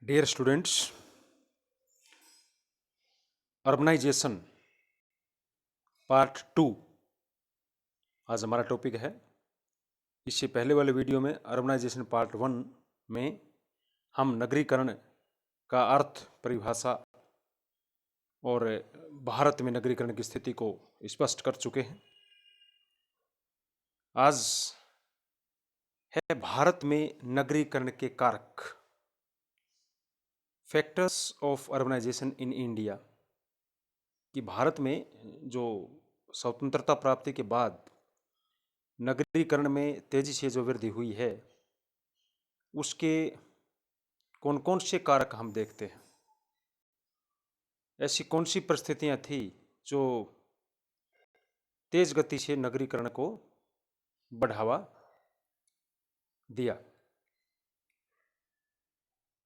Dear students, urbanisation part 2 आज हमारा topic है। इससे पहले वाले वीडियो में अर्बनाइजेशन पार्ट 1 में हम नगरीकरण का अर्थ, परिभाषा और भारत में नगरीकरण की स्थिति को स्पष्ट कर चुके हैं। आज है भारत में नगरीकरण के कारक, factors of urbanization in India, कि भारत में जो स्वतंत्रता प्राप्ति के बाद नगरीकरण में तेजी से जो वृद्धि हुई है उसके कौन कौन से कारक हम देखते हैं। ऐसी कौन सी परिस्थितियां थी जो तेज गति से नगरीकरण को बढ़ावा दिया।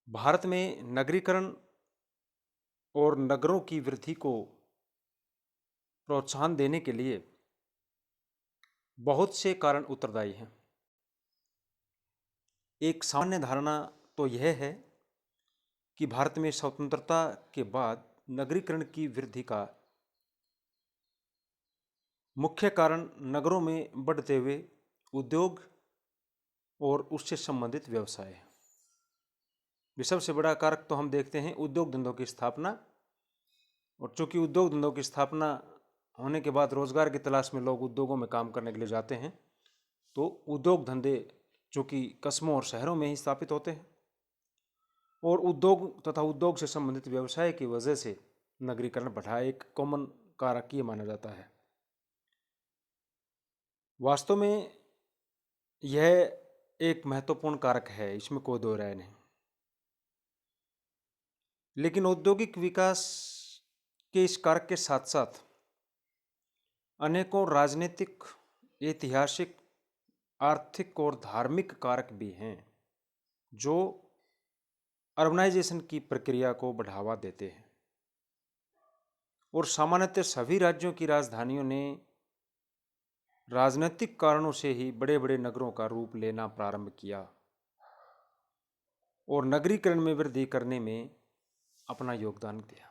भारत में नगरीकरण और नगरों की वृद्धि को प्रोत्साहन देने के लिए बहुत से कारण उत्तरदायी हैं। एक सामान्य धारणा तो यह है कि भारत में स्वतंत्रता के बाद नगरीकरण की वृद्धि का मुख्य कारण नगरों में बढ़ते हुए उद्योग और उससे संबंधित व्यवसाय है। सबसे बड़ा कारक तो हम देखते हैं उद्योग धंधों की स्थापना, और चूंकि उद्योग धंधों की स्थापना होने के बाद रोजगार की तलाश में लोग उद्योगों में काम करने के लिए जाते हैं, तो उद्योग धंधे चूंकि कस्बों और शहरों में ही स्थापित होते हैं और उद्योग तथा उद्योग से संबंधित व्यवसाय की वजह से नगरीकरण बढ़ा, एक कॉमन कारक ये माना जाता है। वास्तव में यह एक महत्वपूर्ण कारक है, इसमें कोई दो राय नहीं। लेकिन औद्योगिक विकास के इस कारक के साथ साथ अनेकों राजनीतिक, ऐतिहासिक, आर्थिक और धार्मिक कारक भी हैं जो अर्बनाइजेशन की प्रक्रिया को बढ़ावा देते हैं। और सामान्यतः सभी राज्यों की राजधानियों ने राजनीतिक कारणों से ही बड़े बड़े नगरों का रूप लेना प्रारंभ किया और नगरीकरण में वृद्धि करने में अपना योगदान दिया।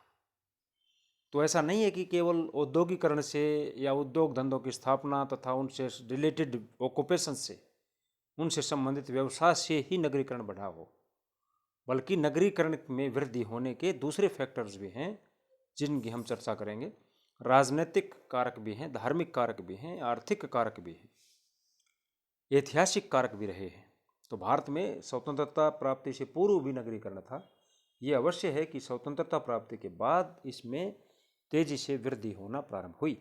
तो ऐसा नहीं है कि केवल औद्योगिकरण से या उद्योग धंधों की स्थापना तथा उनसे रिलेटेड ऑक्यूपेशन से, उनसे संबंधित व्यवसाय से ही नगरीकरण बढ़ा हो, बल्कि नगरीकरण में वृद्धि होने के दूसरे फैक्टर्स भी हैं जिनकी हम चर्चा करेंगे। राजनीतिक कारक भी हैं, धार्मिक कारक भी हैं, आर्थिक कारक भी हैं, ऐतिहासिक कारक भी रहे हैं। तो भारत में स्वतंत्रता प्राप्ति से पूर्व भी नगरीकरण था। ये अवश्य है कि स्वतंत्रता प्राप्ति के बाद इसमें तेजी से वृद्धि होना प्रारंभ हुई।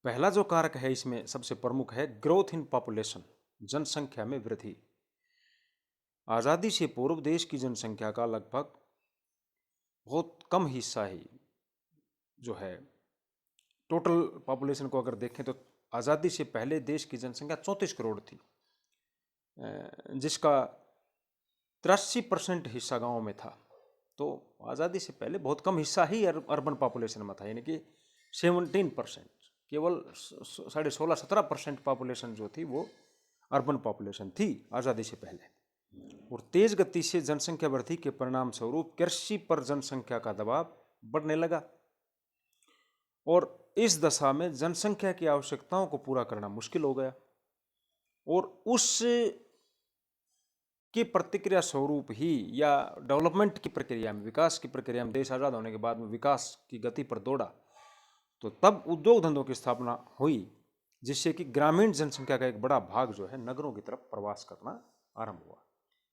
पहला जो कारक है इसमें सबसे प्रमुख है ग्रोथ इन पॉपुलेशन, जनसंख्या में वृद्धि। आज़ादी से पूर्व देश की जनसंख्या का लगभग बहुत कम हिस्सा ही जो है, टोटल पॉपुलेशन को अगर देखें तो आज़ादी से पहले देश की जनसंख्या 34 करोड़ थी, जिसका 83% हिस्सा गाँव में था। तो आज़ादी से पहले बहुत कम हिस्सा ही अर्बन पॉपुलेशन में था, यानी कि 17%, केवल 16.5-17% पॉपुलेशन जो थी वो अर्बन पॉपुलेशन थी आज़ादी से पहले। और तेज गति से जनसंख्या वृद्धि के परिणाम स्वरूप कृषि पर जनसंख्या का दबाव बढ़ने लगा और इस दशा में जनसंख्या की आवश्यकताओं को पूरा करना मुश्किल हो गया। और उस की प्रतिक्रिया स्वरूप ही या डेवलपमेंट की प्रक्रिया में, विकास की प्रक्रिया में, देश आज़ाद होने के बाद में विकास की गति पर दौड़ा, तो तब उद्योग धंधों की स्थापना हुई, जिससे कि ग्रामीण जनसंख्या का एक बड़ा भाग जो है नगरों की तरफ प्रवास करना आरंभ हुआ।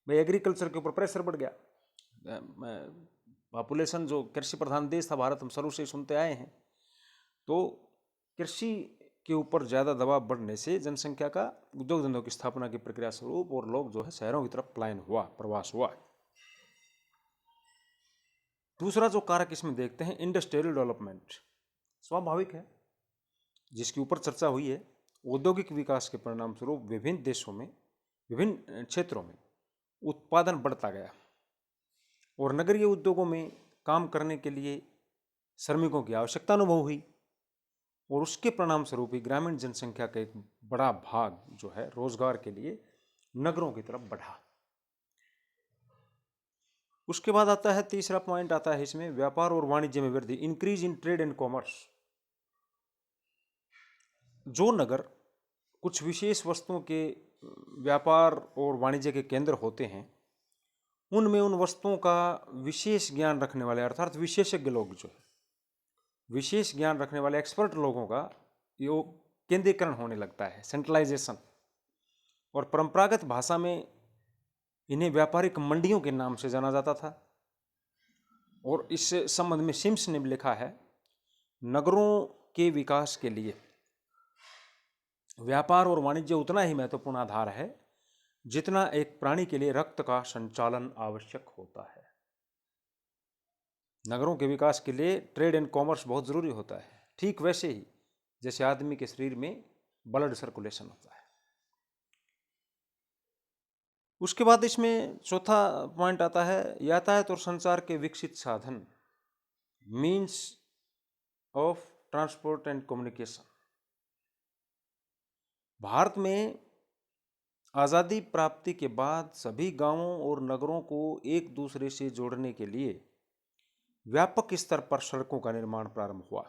भाई एग्रीकल्चर के ऊपर प्रेशर बढ़ गया। पॉपुलेशन जो कृषि प्रधान देश था भारत, हम शुरू से सुनते आए हैं, तो कृषि के ऊपर ज़्यादा दबाव बढ़ने से जनसंख्या का उद्योग धंधों की स्थापना की प्रक्रिया स्वरूप और लोग जो है शहरों की तरफ पलायन हुआ, प्रवास हुआ। दूसरा जो कारक इसमें देखते हैं इंडस्ट्रियल डेवलपमेंट, स्वाभाविक है, जिसके ऊपर चर्चा हुई है। औद्योगिक विकास के परिणाम स्वरूप विभिन्न देशों में, विभिन्न क्षेत्रों में उत्पादन बढ़ता गया और नगरीय उद्योगों में काम करने के लिए श्रमिकों की आवश्यकता अनुभव हुई और उसके परिणाम स्वरूप ही ग्रामीण जनसंख्या का एक बड़ा भाग जो है रोजगार के लिए नगरों की तरफ बढ़ा। उसके बाद आता है तीसरा पॉइंट आता है इसमें, व्यापार और वाणिज्य में वृद्धि, increase in trade and commerce. जो नगर कुछ विशेष वस्तुओं के व्यापार और वाणिज्य के केंद्र होते हैं, उनमें उन वस्तुओं का विशेष ज्ञान रखने वाले अर्थात विशेषज्ञ लोग जो है, विशेष ज्ञान रखने वाले एक्सपर्ट लोगों का यो केंद्रीकरण होने लगता है, सेंट्रलाइजेशन। और परंपरागत भाषा में इन्हें व्यापारिक मंडियों के नाम से जाना जाता था। और इस संबंध में सिम्स ने भी लिखा है, नगरों के विकास के लिए व्यापार और वाणिज्य उतना ही महत्वपूर्ण आधार है जितना एक प्राणी के लिए रक्त का संचालन आवश्यक होता है। नगरों के विकास के लिए ट्रेड एंड कॉमर्स बहुत जरूरी होता है, ठीक वैसे ही जैसे आदमी के शरीर में ब्लड सर्कुलेशन होता है। उसके बाद इसमें चौथा पॉइंट आता है, यातायात और संचार के विकसित साधन, means of transport and communication. Bharat में आज़ादी प्राप्ति के बाद सभी गांवों और नगरों को एक दूसरे से जोड़ने के लिए व्यापक स्तर पर सड़कों का निर्माण प्रारंभ हुआ।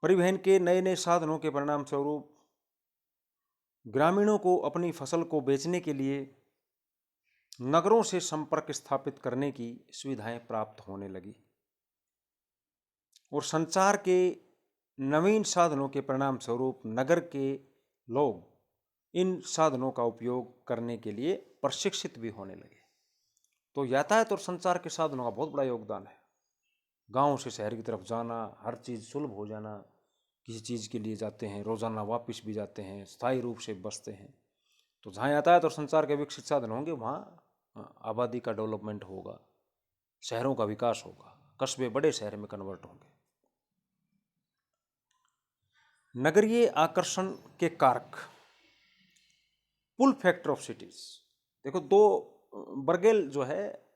परिवहन के नए नए साधनों के परिणाम स्वरूप ग्रामीणों को अपनी फसल को बेचने के लिए नगरों से संपर्क स्थापित करने की सुविधाएं प्राप्त होने लगी। और संचार के नवीन साधनों के परिणाम स्वरूप नगर के लोग इन साधनों का उपयोग करने के लिए प्रशिक्षित भी होने लगे। तो यातायात और संचार के साधनों का बहुत बड़ा योगदान है। गांव से शहर की तरफ जाना, हर चीज़ सुलभ हो जाना, किसी चीज़ के लिए जाते हैं रोज़ाना वापस भी जाते हैं, स्थायी रूप से बसते हैं। तो जहाँ यातायात और संचार के विकसित साधन होंगे वहाँ आबादी का डेवलपमेंट होगा, शहरों का विकास होगा, कस्बे बड़े शहर में कन्वर्ट होंगे। नगरीय आकर्षण के कारक, पुल फैक्टर ऑफ सिटीज। देखो, दो बर्गेल जो है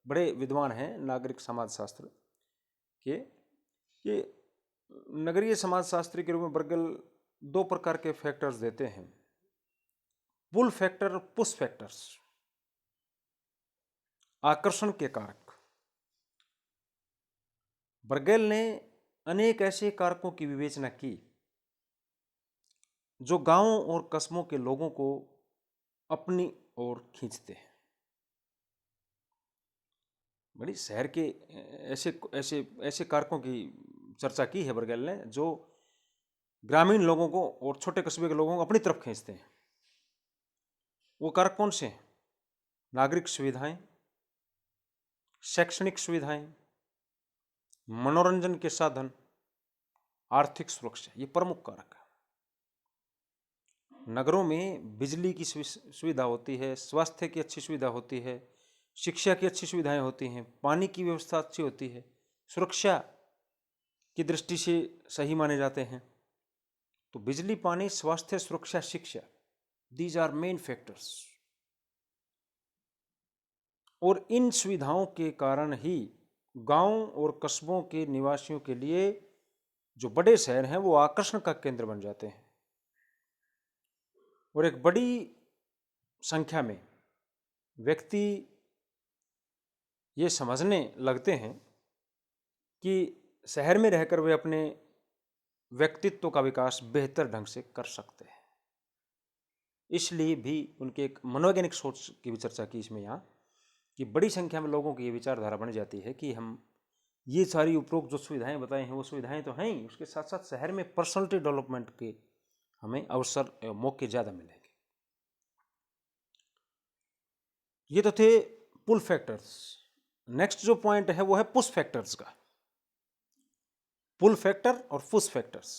बड़े विद्वान हैं नागरिक समाजशास्त्र के, ये नगरीय समाजशास्त्री के रूप में बर्गेल दो प्रकार के फैक्टर्स देते हैं, पुल फैक्टर, पुश फैक्टर्स, आकर्षण के कारक। बर्गेल ने अनेक ऐसे कारकों की विवेचना की जो गांवों और कस्बों के लोगों को अपनी ओर खींचते हैं। बड़ी शहर के ऐसे ऐसे ऐसे कारकों की चर्चा की है बर्गेल ने जो ग्रामीण लोगों को और छोटे कस्बे के लोगों को अपनी तरफ खींचते हैं। वो कारक कौन से हैं? नागरिक सुविधाएं, शैक्षणिक सुविधाएं, मनोरंजन के साधन, आर्थिक सुरक्षा, ये प्रमुख कारक है। नगरों में बिजली की सुविधा होती है, स्वास्थ्य की अच्छी सुविधा होती है, शिक्षा की अच्छी सुविधाएं होती हैं, पानी की व्यवस्था अच्छी होती है, सुरक्षा की दृष्टि से सही माने जाते हैं। तो बिजली, पानी, स्वास्थ्य, सुरक्षा, शिक्षा, दीज आर मेन फैक्टर्स। और इन सुविधाओं के कारण ही गांव और कस्बों के निवासियों के लिए जो बड़े शहर हैं वो आकर्षण का केंद्र बन जाते हैं। और एक बड़ी संख्या में व्यक्ति ये समझने लगते हैं कि शहर में रहकर वे अपने व्यक्तित्व का विकास बेहतर ढंग से कर सकते हैं। इसलिए भी उनके एक मनोवैज्ञानिक सोच की भी चर्चा की इसमें यहाँ, कि बड़ी संख्या में लोगों की ये विचारधारा बन जाती है कि हम ये सारी उपरोक्त जो सुविधाएं बताई हैं वो सुविधाएं तो हैं ही, उसके साथ साथ शहर में पर्सनैलिटी डेवलपमेंट के हमें अवसर मौके ज़्यादा मिलेंगे। ये तो थे पुल फैक्टर्स। नेक्स्ट जो पॉइंट है वो है पुश फैक्टर्स का। पुल फैक्टर और पुश फैक्टर्स।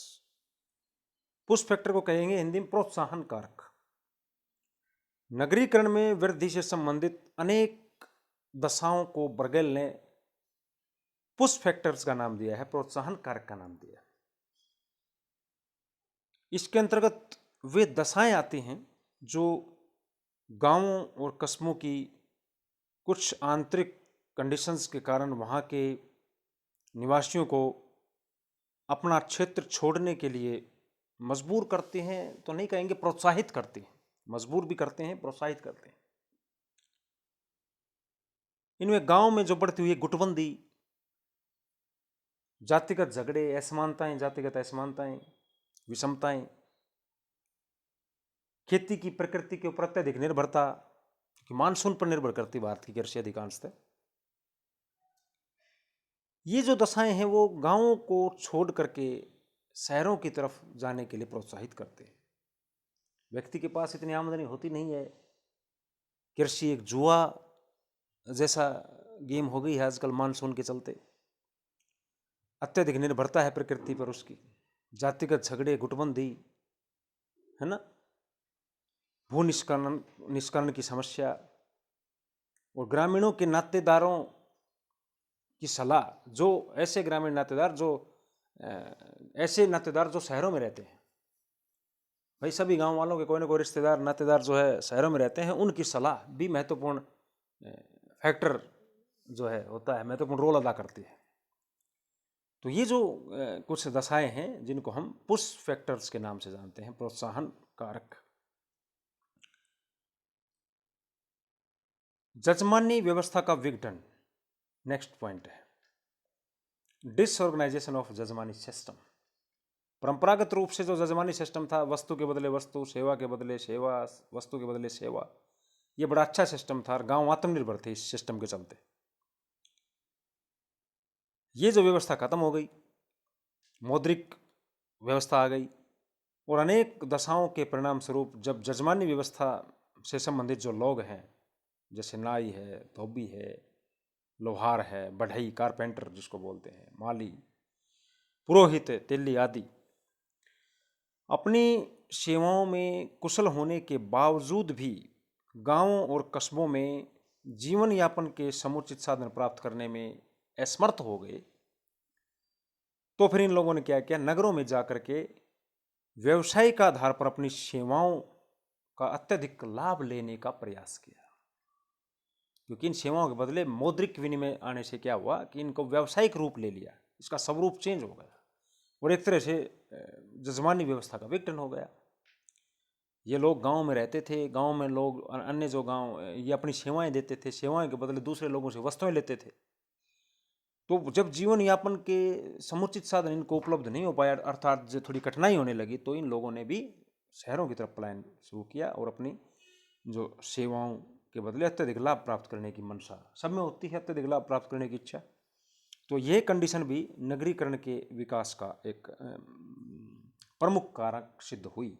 पुश फैक्टर को कहेंगे हिंदी में प्रोत्साहन कारक। नगरीकरण में वृद्धि से संबंधित अनेक दशाओं को बर्गेल ने पुश फैक्टर्स का नाम दिया है, प्रोत्साहन कारक का नाम दिया। इसके अंतर्गत वे दशाएं आती हैं जो गांवों और कस्बों की कुछ आंतरिक कंडीशंस के कारण वहाँ के निवासियों को अपना क्षेत्र छोड़ने के लिए मजबूर करते हैं, तो नहीं कहेंगे, प्रोत्साहित करते हैं। मजबूर भी करते हैं, प्रोत्साहित करते हैं। इनमें गांव में जो बढ़ती हुई गुटबंदी, जातिगत झगड़े, असमानताएं, जातिगत असमानताएं, विषमताएं, खेती की प्रकृति के ऊपर अत्यधिक निर्भरता, कि मानसून पर निर्भर करती भारत की कृषि अधिकांशतः, ये जो दशाएं हैं वो गांवों को छोड़ करके शहरों की तरफ जाने के लिए प्रोत्साहित करते हैं। व्यक्ति के पास इतनी आमदनी होती नहीं है, कृषि एक जुआ जैसा गेम हो गई है आजकल मानसून के चलते, अत्यधिक निर्भरता है प्रकृति पर उसकी, जातिगत झगड़े, गुटबंदी, है ना, भू निष्करण की समस्या, और ग्रामीणों के नातेदारों की सलाह, जो ऐसे ग्रामीण नातेदार जो ऐसे नातेदार जो शहरों में रहते हैं, भाई सभी गांव वालों के कोई ना कोई रिश्तेदार नातेदार जो है शहरों में रहते हैं, उनकी सलाह भी महत्वपूर्ण फैक्टर जो है होता है, महत्वपूर्ण रोल अदा करती है। तो ये जो कुछ दशाएं हैं जिनको हम पुश फैक्टर्स के नाम से जानते हैं, प्रोत्साहन कारक। जजमानी व्यवस्था का विघटन नेक्स्ट पॉइंट है, डिसऑर्गेनाइजेशन ऑफ जजमानी सिस्टम। परंपरागत रूप से जो जजमानी सिस्टम था, वस्तु के बदले वस्तु, सेवा के बदले सेवा, वस्तु के बदले सेवा, ये बड़ा अच्छा सिस्टम था और गांव आत्मनिर्भर थे इस सिस्टम के चलते। ये जो व्यवस्था खत्म हो गई, मौद्रिक व्यवस्था आ गई, और अनेक दशाओं के परिणाम स्वरूप जब जजमानी व्यवस्था से संबंधित जो लोग हैं, जैसे नाई है, धोबी है, लोहार है, बढ़ई, कारपेंटर जिसको बोलते हैं, माली, पुरोहित, तेली आदि, अपनी सेवाओं में कुशल होने के बावजूद भी गांवों और कस्बों में जीवन यापन के समुचित साधन प्राप्त करने में असमर्थ हो गए, तो फिर इन लोगों ने क्या किया, नगरों में जाकर के व्यवसायिक आधार पर अपनी सेवाओं का अत्यधिक लाभ लेने का प्रयास किया। क्योंकि इन सेवाओं के बदले मौद्रिक विनिमय आने से क्या हुआ कि इनको व्यावसायिक रूप ले लिया, इसका स्वरूप चेंज हो गया और एक तरह से जजमानी व्यवस्था का विघटन हो गया। ये लोग गांव में रहते थे, गांव में लोग अन्य जो गांव ये अपनी सेवाएं देते थे, सेवाएं के बदले दूसरे लोगों से वस्तुएं लेते थे। तो जब जीवन यापन के समुचित साधन इनको उपलब्ध नहीं हो पाया, अर्थात जो थोड़ी कठिनाई होने लगी, तो इन लोगों ने भी शहरों की तरफ पलायन शुरू किया और अपनी जो सेवाओं के बदले अत्यधिक लाभ प्राप्त करने की मंशा सब में होती है, अत्यधिक लाभ प्राप्त करने की इच्छा। तो ये कंडीशन भी नगरीकरण के विकास का एक प्रमुख कारक सिद्ध हुई।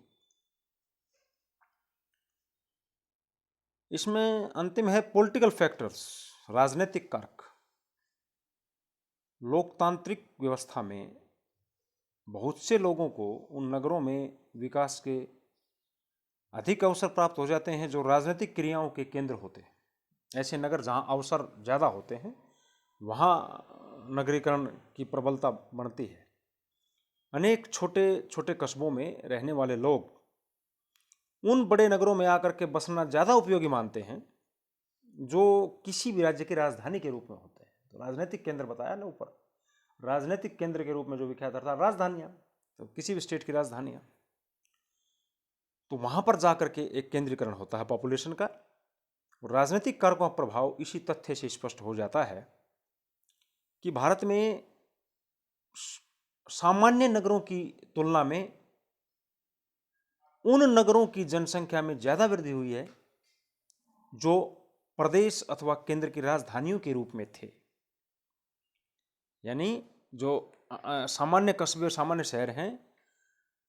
इसमें अंतिम है पॉलिटिकल फैक्टर्स, राजनीतिक कारक। लोकतांत्रिक व्यवस्था में बहुत से लोगों को उन नगरों में विकास के अधिक अवसर प्राप्त हो जाते हैं जो राजनीतिक क्रियाओं के केंद्र होते हैं। ऐसे नगर जहां अवसर ज़्यादा होते हैं वहां नगरीकरण की प्रबलता बढ़ती है। अनेक छोटे छोटे कस्बों में रहने वाले लोग उन बड़े नगरों में आकर के बसना ज़्यादा उपयोगी मानते हैं जो किसी भी राज्य की राजधानी के रूप में होते हैं। तो राजनीतिक केंद्र बताया ना ऊपर, राजनीतिक केंद्र के रूप में जो विख्यात था राजधानियाँ, तो किसी भी स्टेट की राजधानियाँ, तो वहाँ पर जाकर के एक केंद्रीकरण होता है पॉपुलेशन का। राजनीतिक कारकों का प्रभाव इसी तथ्य से स्पष्ट हो जाता है कि भारत में सामान्य नगरों की तुलना में उन नगरों की जनसंख्या में ज़्यादा वृद्धि हुई है जो प्रदेश अथवा केंद्र की राजधानियों के रूप में थे। यानी जो सामान्य कस्बे और सामान्य शहर हैं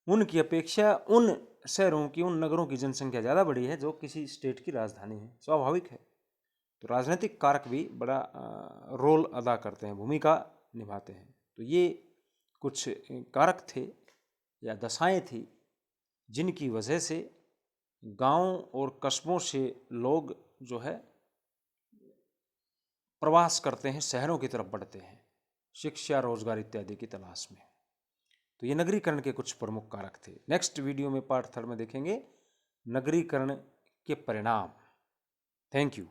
उनकी अपेक्षा उन शहरों की, उन नगरों की जनसंख्या ज़्यादा बड़ी है जो किसी स्टेट की राजधानी है। स्वाभाविक है। तो राजनीतिक कारक भी बड़ा रोल अदा करते हैं, भूमिका निभाते हैं। तो ये कुछ कारक थे या दशाएं थी जिनकी वजह से गांव और कस्बों से लोग जो है प्रवास करते हैं, शहरों की तरफ बढ़ते हैं शिक्षा, रोजगार इत्यादि की तलाश में। तो ये नगरीकरण के कुछ प्रमुख कारक थे। नेक्स्ट वीडियो में पार्ट 3 में देखेंगे नगरीकरण के परिणाम। Thank you.